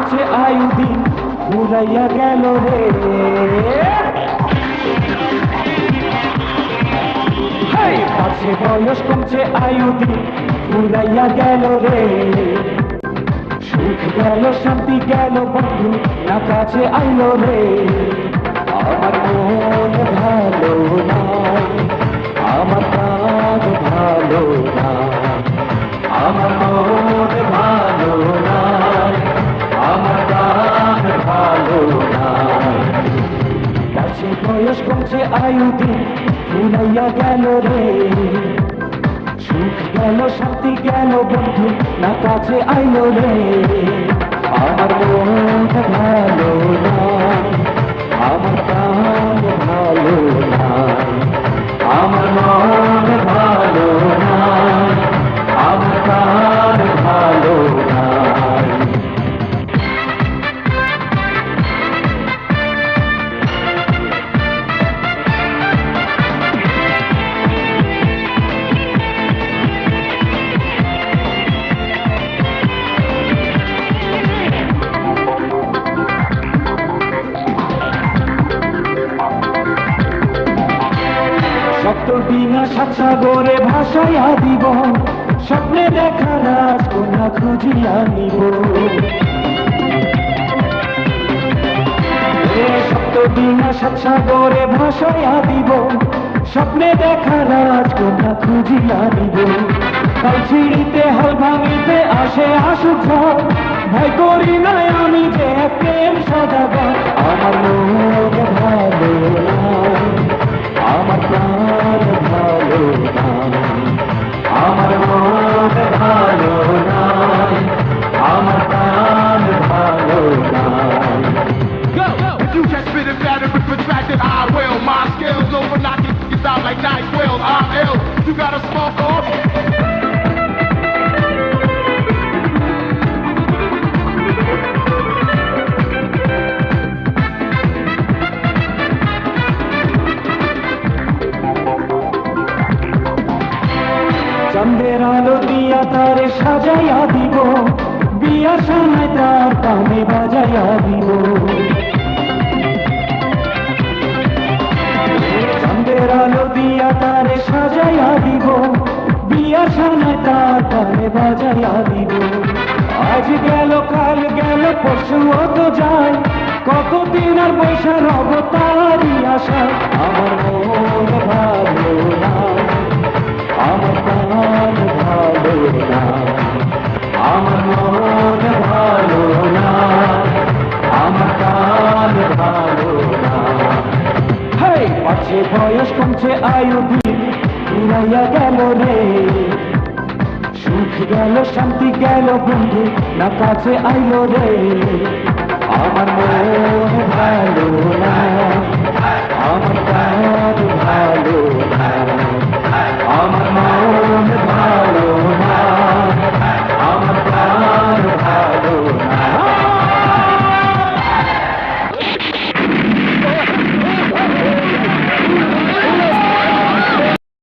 কমছে আয়ুদিন ফুরাইয়া গেল রে। পাছে বয়স কমছে আয়ুদিন ফুরাইয়া গেল রে। সুখ গেল শান্তি গেল বন্ধু না কাছে আইলো রে। আমার মন ভালো নাই, আমার প্রাণ ভালো না, আমার মন ভালো নাই, আমার প্রাণ ভালো নাই। পাছে বয়স কমছে আয়ুদিন ফুরাইয়া গেল রে। সুখ গেল শান্তি গেল বন্ধু না কাছে আইলো রে। আমার মন ভালো নাই, আমার প্রাণ ভালো নাই, আমার মন ভালো নাই, আমার প্রাণ ভালো নাই। সপ্ত বিনা সাত সাগরে ভাসাইয়া দিব, স্বপ্নে দেখা রাজকন্যা খুঁজিয়া নিব। সপ্ত বিনা সাত সাগরে ভাসাইয়া দিব, স্বপ্নে দেখা রাজকন্যা খুঁজিয়া নিব। কাল ছিড়িতে হাল ভাঙিতে আসে আসুক ঝড়, ভয় করি নাই আমি যে প্রেম সদাগর। আমার মন ভালো নাই, আমার প্রাণ ভালো নাই, আমার মন ভালো নাই, আমার প্রাণ ভালো নাই। If you just spit it better and protracted, I will. My skills over knocking you out like night will. I'm ill. You gotta smoke off. চাঁদের আলো দিয়া তারে সাজাইয়া দিব, বিয়ার সময় তার কানে বাজাইয়া দিব। চাঁদের আলো দিয়া তারে সাজাইয়া দিব, বিয়ার সময় তার কানে বাজাইয়া দিব। আজ গেল কাল গেল পরশুও তো যায়, কতদিন আর বৈশা রব তারই আশা। আমার মন ভালো নাই, আমার প্রাণ ভালো নাই, আমার মন ভালো নাই, আমার প্রাণ ভালো নাই। পাছে বয়স কমছে আয়ুদিন ফুরাইয়া গেল রে। সুখ গেল শান্তি গেল বন্ধু না কাছে আইলো রে। আমার মন ভালো